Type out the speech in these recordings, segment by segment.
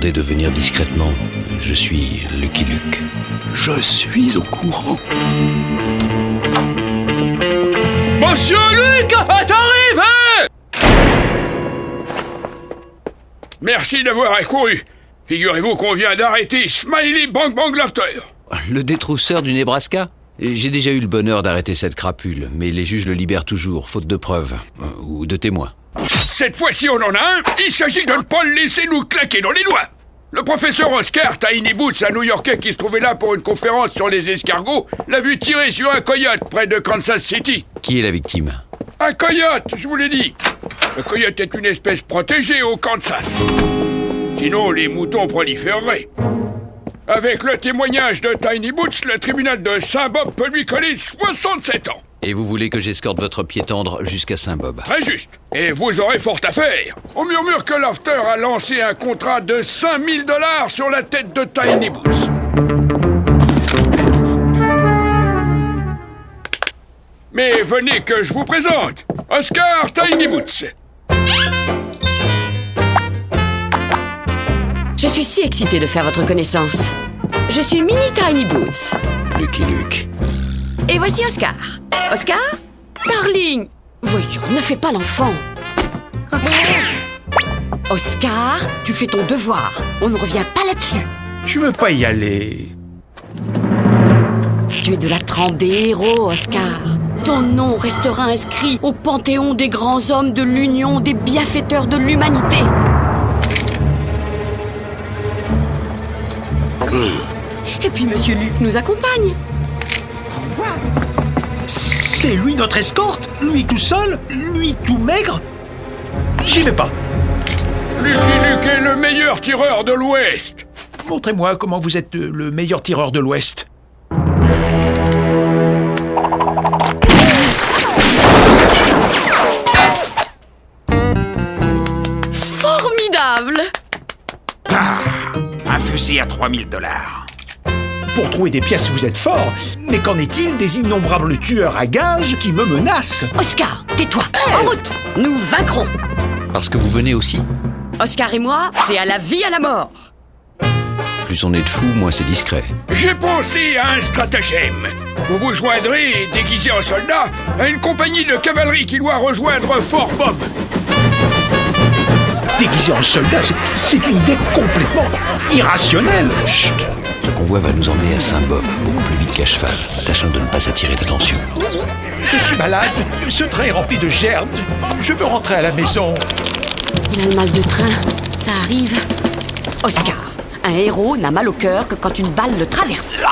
demandé de venir discrètement. Je suis Lucky Luke. Je suis au courant. Monsieur Luke est arrivé! Merci d'avoir accouru. Figurez-vous qu'on vient d'arrêter Smiley Bang Bang Laughter. Le détrousseur du Nebraska? J'ai déjà eu le bonheur d'arrêter cette crapule, mais les juges le libèrent toujours, faute de preuves, ou de témoins. Cette fois-ci, on en a un. Il s'agit de ne pas le laisser nous claquer dans les doigts. Le professeur Oscar Tiny Boots, un New-Yorkais qui se trouvait là pour une conférence sur les escargots, l'a vu tirer sur un coyote près de Kansas City. Qui est la victime? Un coyote, je vous l'ai dit. Le coyote est une espèce protégée au Kansas. Sinon, les moutons proliféreraient. Avec le témoignage de Tiny Boots, le tribunal de Saint-Bob peut lui coller 67 ans. Et vous voulez que j'escorte votre pied tendre jusqu'à Saint-Bob? Très juste. Et vous aurez fort à faire. On murmure que Laughter a lancé un contrat de 5000 $ sur la tête de Tiny Boots. Mais venez que je vous présente Oscar Tiny Boots. Je suis si excitée de faire votre connaissance. Je suis Mini Tiny Boots. Lucky Luke. Et voici Oscar. Oscar? Darling! Voyons, ne fais pas l'enfant. Oscar, tu fais ton devoir. On ne revient pas là-dessus. Je veux pas y aller. Tu es de la trempe des héros, Oscar. Ton nom restera inscrit au panthéon des grands hommes de l'Union des bienfaiteurs de l'humanité. Et puis Monsieur Luke nous accompagne. C'est lui notre escorte? Lui tout seul? Lui tout maigre? J'y vais pas. Lucky Luke est le meilleur tireur de l'Ouest. Montrez-moi comment vous êtes le meilleur tireur de l'Ouest. Formidable! Un fusil à 3000 $. Pour trouver des pièces, vous êtes fort. Mais qu'en est-il des innombrables tueurs à gages qui me menacent? Oscar, tais-toi. En route. Nous vaincrons. Parce que vous venez aussi? Oscar et moi, c'est à la vie, à la mort. Plus on est de fous, moins c'est discret. J'ai pensé à un stratagème. Vous vous joindrez, déguisé en soldat, à une compagnie de cavalerie qui doit rejoindre Fort Bob. Déguisé en soldat, c'est une idée complètement irrationnelle. Chut! Ce convoi va nous emmener à Saint-Bob, beaucoup plus vite qu'à cheval, tâchant de ne pas attirer l'attention. Je suis malade, ce train est rempli de germes. Je veux rentrer à la maison. Il a le mal de train, ça arrive. Oscar, un héros n'a mal au cœur que quand une balle le traverse.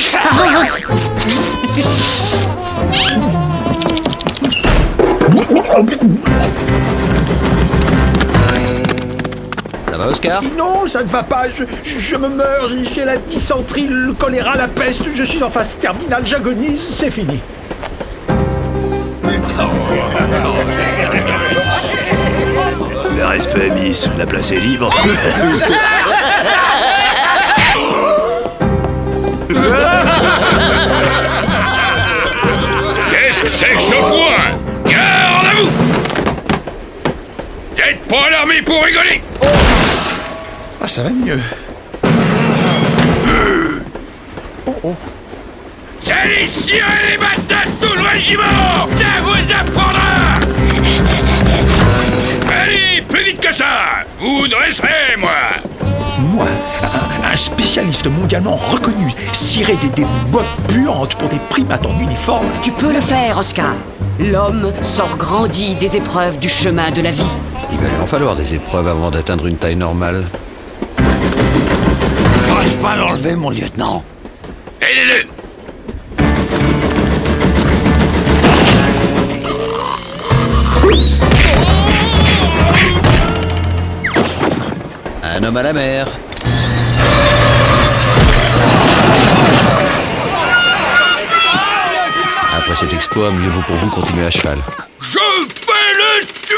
Ça va, Oscar? Non, ça ne va pas, je me meurs, j'ai la dysenterie, le choléra, la peste, je suis en phase terminale, j'agonise, c'est fini. Le respect, Miss, la place est libre. Qu'est-ce que c'est que ce point? Garde à vous! Vous n'êtes pas à l'armée pour rigoler! Ah, ça va mieux. Oh. Allez cirer les batates tout le régiment! Ça vous apprendra! Allez, plus vite que ça! Vous dresserez, moi! Moi, un spécialiste mondialement reconnu, cirer des bottes puantes pour des primates en uniforme. Tu peux le faire, Oscar. L'homme sort grandi des épreuves du chemin de la vie. Il va lui en falloir des épreuves avant d'atteindre une taille normale. J'arrive pas à l'enlever, mon lieutenant. Aidez-le! Un homme à la mer. Après cet exploit, mieux vaut pour vous continuer à cheval. Je vais le tuer!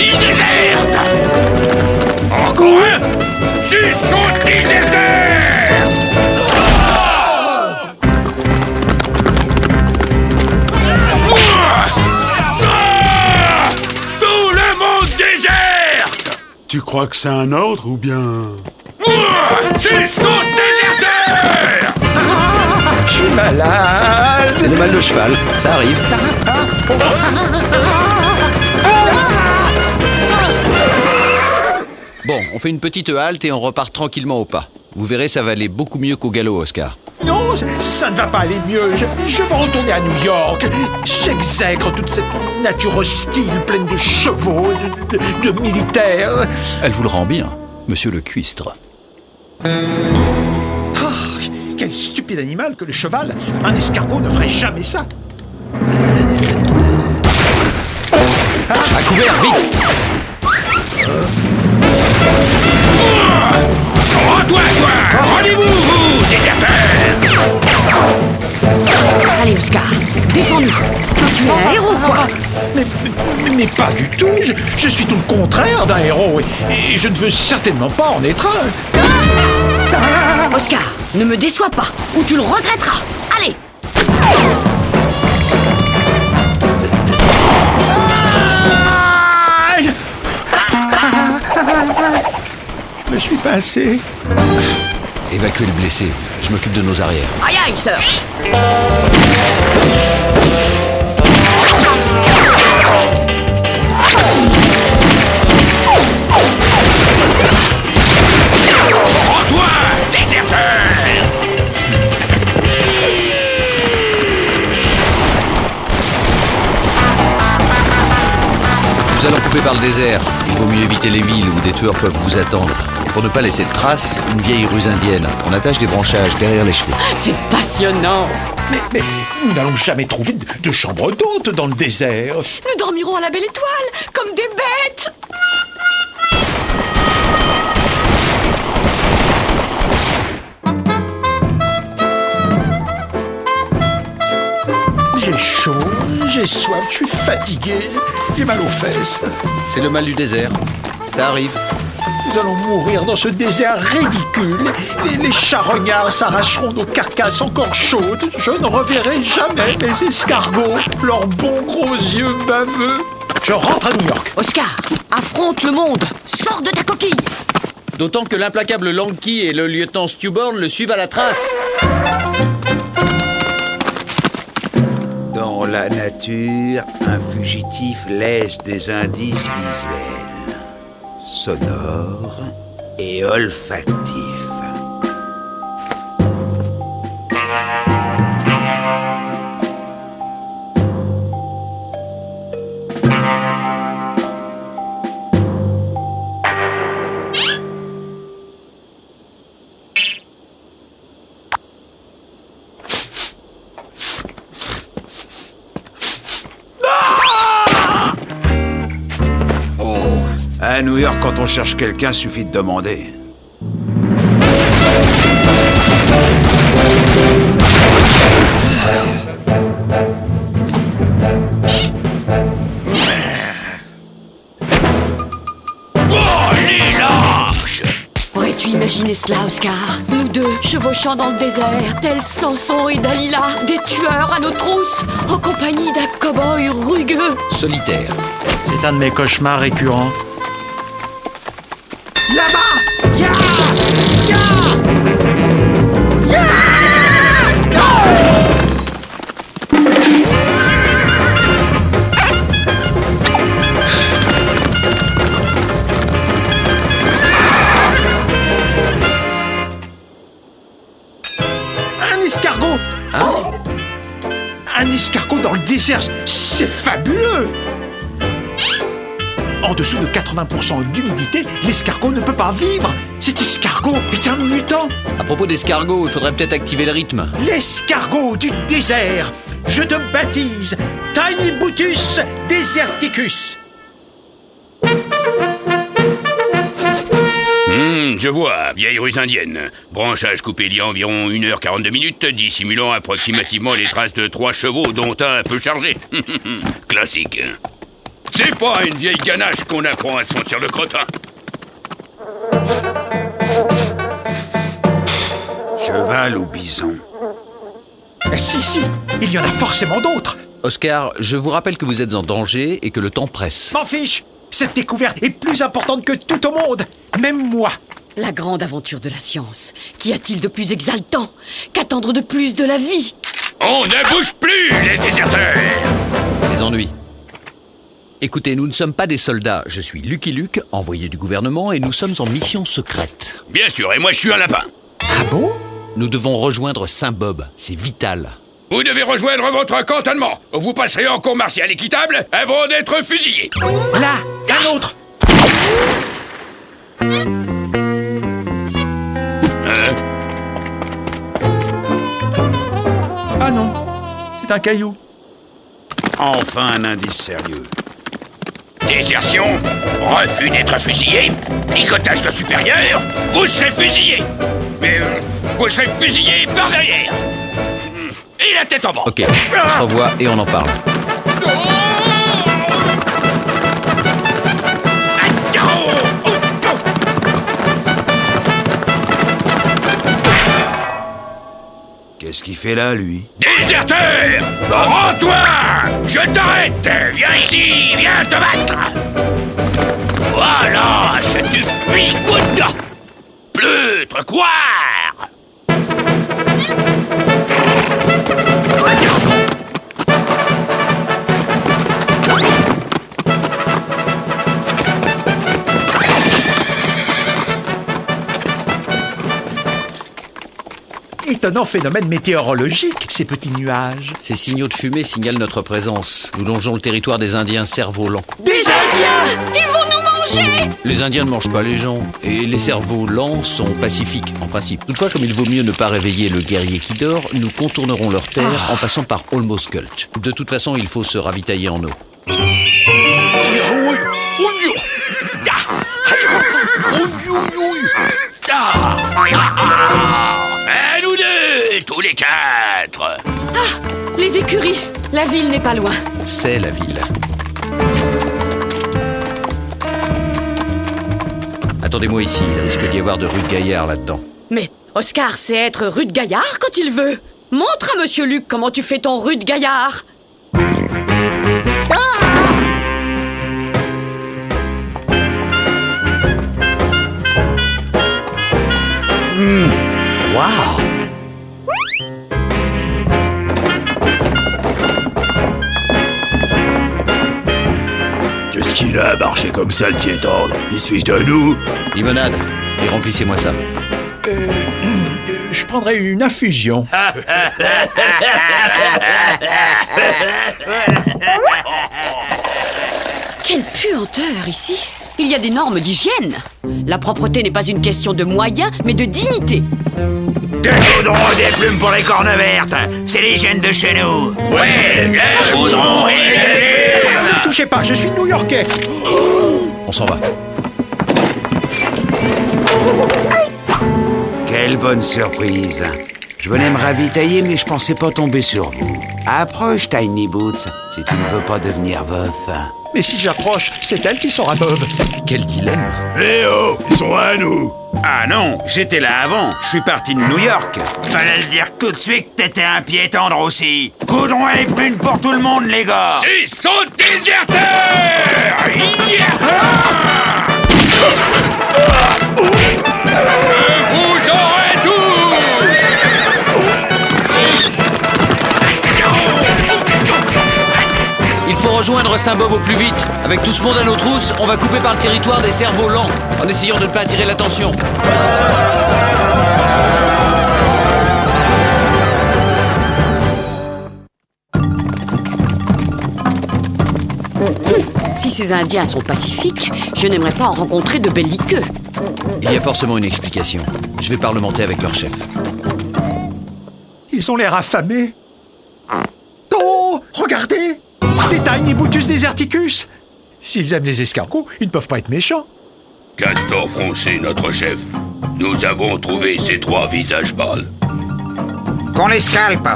Il déserte! Encore un! S'ils sont désertés! crois que c'est un ordre ou bien... C'est son déserteur! Je suis malade. C'est le mal de cheval, ça arrive. Bon, on fait une petite halte et on repart tranquillement au pas. Vous verrez, ça va aller beaucoup mieux qu'au galop, Oscar. Non, ça ne va pas aller mieux. Je veux retourner à New York. J'exècre toute cette nature hostile, pleine de chevaux, de militaires. Elle vous le rend bien, monsieur le cuistre. Oh, quel stupide animal que le cheval. Un escargot ne ferait jamais ça. À couvert, vite! Rends-toi, toi! Rendez-vous, vous, déserteur! Allez, Oscar, défends-nous. Tu es un héros, quoi. Mais pas du tout. Je suis tout le contraire d'un héros. Et je ne veux certainement pas en être un. Oscar, ne me déçois pas, ou tu le regretteras. Allez! Aïe! Je me suis pincé. Évacuez le blessé, je m'occupe de nos arrières. Aïe aïe, sœur! Rends-toi, déserteur! Nous allons couper par le désert. Il vaut mieux éviter les villes où des tueurs peuvent vous attendre. Et pour ne pas laisser de traces, une vieille ruse indienne. On attache des branchages derrière les chevaux. C'est passionnant! Mais nous n'allons jamais trouver de chambre d'hôte dans le désert. Nous dormirons à la belle étoile, comme des bêtes! J'ai chaud, j'ai soif, je suis fatigué, j'ai mal aux fesses. C'est le mal du désert. Ça arrive. Nous allons mourir dans ce désert ridicule. Les charognards s'arracheront nos carcasses encore chaudes. Je ne reverrai jamais mes escargots, leurs bons gros yeux baveux. Je rentre à New York. Oscar, affronte le monde! Sors de ta coquille! D'autant que l'implacable Lanky et le lieutenant Stewborn le suivent à la trace. Dans la nature, un fugitif laisse des indices visuels, sonores et olfactifs. À New York, quand on cherche quelqu'un, suffit de demander. Oh, les lâches! Aurais-tu imaginé cela, Oscar? Nous deux, chevauchant dans le désert, tels Samson et Dalila, des tueurs à nos trousses, en compagnie d'un cow-boy rugueux. Solitaire. C'est un de mes cauchemars récurrents. Là-bas! Ya! Ya! Un escargot! Hein? Un escargot dans le désert, c'est fabuleux! En dessous de 80% d'humidité, l'escargot ne peut pas vivre. Cet escargot est un mutant. À propos d'escargot, il faudrait peut-être activer le rythme. L'escargot du désert. Je te baptise Tiny-Bootus Deserticus. Je vois, vieille ruse indienne. Branchage coupé il y a environ 1h42 minutes, dissimulant approximativement les traces de 3 chevaux, dont un peu chargé. Classique. C'est pas une vieille ganache qu'on apprend à sentir le crottin. Cheval ou bison? Si, il y en a forcément d'autres. Oscar, je vous rappelle que vous êtes en danger et que le temps presse. M'en fiche. Cette découverte est plus importante que tout au monde, même moi. La grande aventure de la science. Qu'y a-t-il de plus exaltant qu'attendre de plus de la vie? On ne bouge plus, les déserteurs! Les ennuis. Écoutez, nous ne sommes pas des soldats. Je suis Lucky Luke, envoyé du gouvernement, et nous sommes en mission secrète. Bien sûr, et moi je suis un lapin. Ah bon? Nous devons rejoindre Saint-Bob. C'est vital. Vous devez rejoindre votre cantonnement. Vous passerez en cours martiale équitable avant d'être fusillé. Là, un autre. Ah non, c'est un caillou. Enfin un indice sérieux. Désertion, refus d'être fusillé, ligotage de supérieur, vous serez fusillé. Mais vous serez fusillé par derrière. Et la tête en bas. Ok, on se revoit et on en parle. Qu'est-ce qu'il fait là, lui? Déserteur! Rends-toi! Je t'arrête! Viens ici! Viens te battre! Voilà! Je te fuis, good! Pleutre, quoi? Étonnant phénomène météorologique, ces petits nuages. Ces signaux de fumée signalent notre présence. Nous longeons le territoire des Indiens cerfs-volants. Des Indiens! Ils vont nous manger! Les Indiens ne mangent pas les gens, et les cerfs-volants sont pacifiques, en principe. Toutefois, comme il vaut mieux ne pas réveiller le guerrier qui dort, nous contournerons leur terre en passant par Almost Gulch. De toute façon, il faut se ravitailler en eau. À nous deux, tous les quatre. Ah! Les écuries! La ville n'est pas loin. C'est la ville. Attendez-moi ici, il risque d'y avoir de rudes gaillards là-dedans. Mais Oscar sait être rude gaillard quand il veut. Montre à Monsieur Luc comment tu fais ton rude gaillard. Waouh! Qu'est-ce qu'il a à marcher comme ça, le pied tendre? Il se fiche de nous? Limonade, et remplissez-moi ça. Je prendrais une infusion. Quelle puanteur ici! Il y a des normes d'hygiène. La propreté n'est pas une question de moyens, mais de dignité. Des goudrons et des plumes pour les cornes vertes. C'est l'hygiène de chez nous. Ouais, le goudron et les plumes. Ne touchez pas, je suis new-yorkais. On s'en va. Quelle bonne surprise. Je venais me ravitailler, mais je pensais pas tomber sur vous. Approche, Tiny Boots, si tu ne veux pas devenir veuf. Mais si j'approche, c'est elle qui sera veuve. Quel dilemme! Léo, ils sont à nous. Ah non, j'étais là avant. Je suis parti de New York. Fallait le dire tout de suite que t'étais un pied tendre aussi. Goudron et plumes pour tout le monde, les gars. Ils sont déserteurs! Yeah! Vous aurez tous! Il faut rejoindre Saint-Bob au plus vite. Avec tout ce monde à nos trousses, on va couper par le territoire des cerfs-volants, en essayant de ne pas attirer l'attention. Si ces Indiens sont pacifiques, je n'aimerais pas en rencontrer de belliqueux. Il y a forcément une explication. Je vais parlementer avec leur chef. Ils ont l'air affamés. Oh, regardez! Des Tiny Bootus deserticus. S'ils aiment les escargots, ils ne peuvent pas être méchants. Castor Froncé, notre chef. Nous avons trouvé ces 3 visages pâles. Qu'on les scalpe.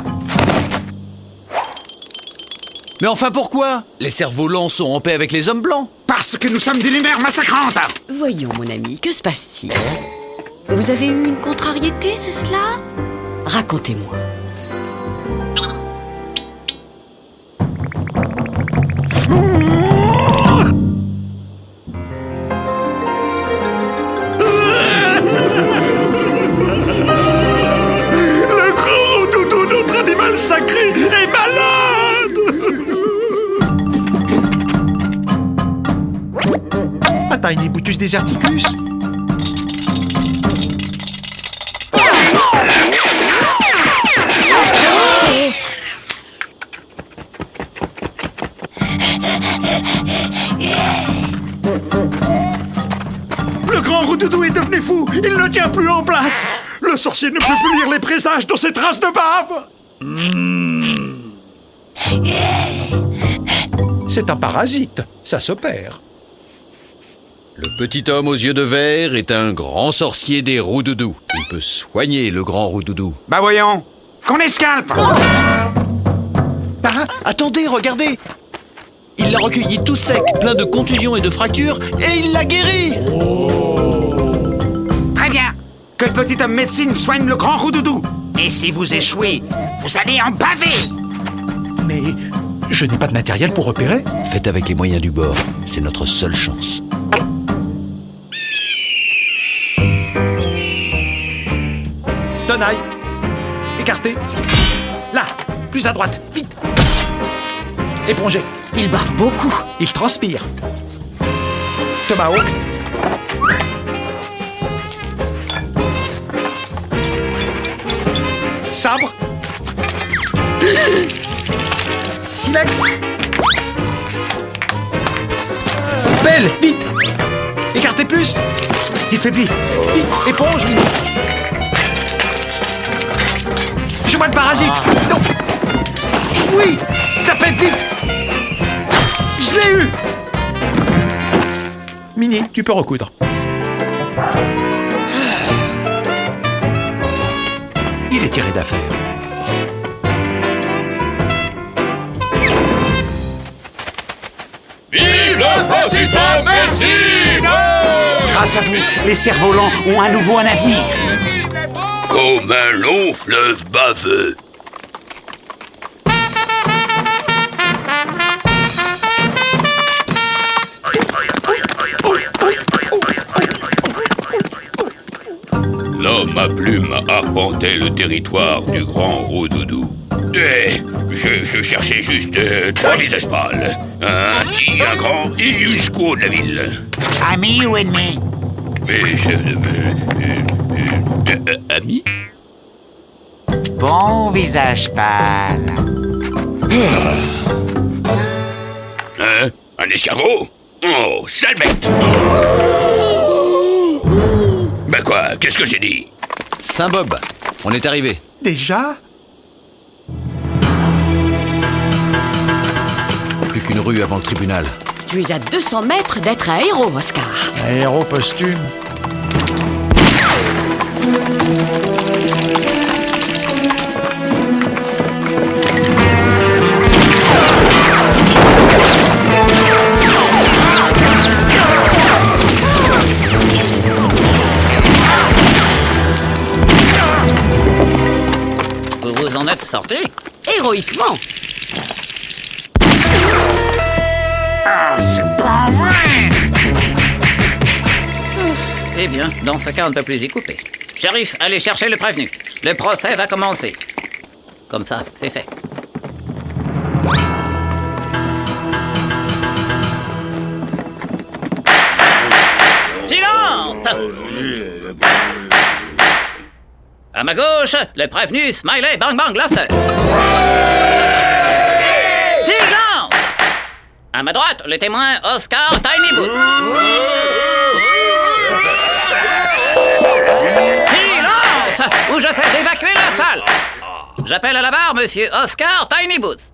Mais enfin pourquoi? Les cerfs-volants sont en paix avec les hommes blancs. Parce que nous sommes des lumières massacrantes. Voyons, mon ami, que se passe-t-il? Vous avez eu une contrariété, c'est cela? Racontez-moi. Deserticus. Le grand Roudoudou est devenu fou. Il ne tient plus en place. Le sorcier ne peut plus lire les présages dans ses traces de bave. C'est un parasite, ça s'opère. Le petit homme aux yeux de verre est un grand sorcier des Roudoudous. Il peut soigner le grand Roudoudou. Bah voyons, qu'on escalpe. Attendez, regardez! Il l'a recueilli tout sec, plein de contusions et de fractures, et il l'a guéri! Très bien. Que le petit homme médecine soigne le grand Roudoudou. Et si vous échouez, vous allez en baver. Mais je n'ai pas de matériel pour opérer. Faites avec les moyens du bord, c'est notre seule chance. Tenaille. Écarté. Là, plus à droite, vite. Épongé. Il bave beaucoup. Il transpire. Tomahawk. Sabre. Silex. Pelle, vite. Écartez plus. Il faiblit. Vite, éponge, vite. Je vois le parasite. Non. Oui, tapette vite. Je l'ai eu. Mini, tu peux recoudre. Il est tiré d'affaire. Vive le petit homme médecine! Grâce à vous, les cerfs-volants ont à nouveau un avenir. Comme un long fleuve baveux. L'homme à plume arpentait le territoire du grand Roudoudou. Je cherchais juste 3 visages pâles. Un petit, un grand et une squaw de la ville. Ami ou ennemi? Ami? Bon visage pâle. Hein? Un escargot? Oh, sale bête! Ben quoi? Qu'est-ce que j'ai dit? Saint-Bob, on est arrivé. Déjà? Plus qu'une rue avant le tribunal. Tu es à 200 mètres d'être un héros, Oscar. Un héros posthume. Vous vous en êtes sorti? Héroïquement. Ah, c'est pas vrai! Eh bien, dans ce cas, on ne peut plus y couper. Shérif, allez chercher le prévenu. Le procès va commencer. Comme ça, c'est fait. Silence! À ma gauche, le prévenu Smiley Bang Bang Laughter. Silence! À ma droite, le témoin Oscar Tiny Boots. Silence! Ou je fais évacuer la salle. J'appelle à la barre Monsieur Oscar Tiny Boots.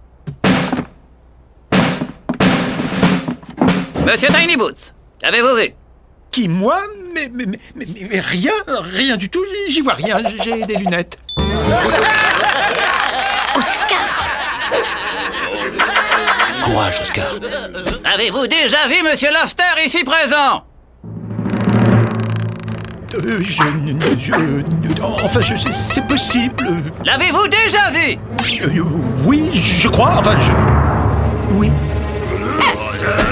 Monsieur Tiny Boots, qu'avez-vous vu? Qui, moi? Mais rien du tout, j'y vois rien, j'ai des lunettes. Oscar! Courage, Oscar. Avez-vous déjà vu Monsieur Lofter ici présent? Enfin, c'est possible. L'avez-vous déjà vu? Oui, je crois, oui.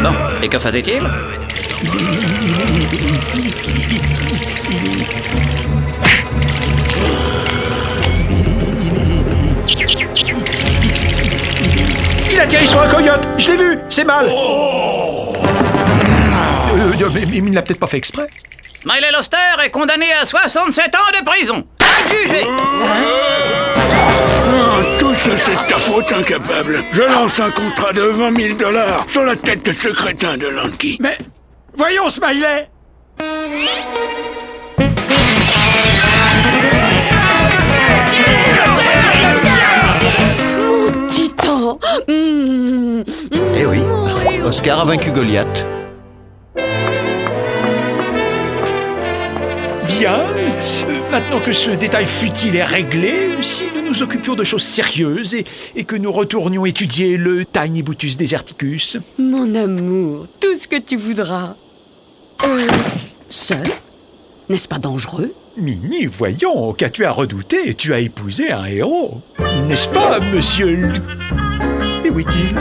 Bon, et que faisait-il? Il atterrit sur un coyote, je l'ai vu, c'est mal. mais il ne l'a peut-être pas fait exprès. Smiley Lobster est condamné à 67 ans de prison. Jugé. Tout ça, c'est de ta faute, incapable. Je lance un contrat de 20 000 $ sur la tête de ce crétin de Lanky. Mais voyons, Smiley. Mon titan. Eh oui, Oscar a vaincu Goliath. Bien, maintenant que ce détail futile est réglé, si nous nous occupions de choses sérieuses et que nous retournions étudier le Tiny Butus deserticus. Mon amour, tout ce que tu voudras. Seul? N'est-ce pas dangereux? Minnie, voyons, qu'as-tu à redouter? Tu as épousé un héros. N'est-ce pas, monsieur Et où est-il?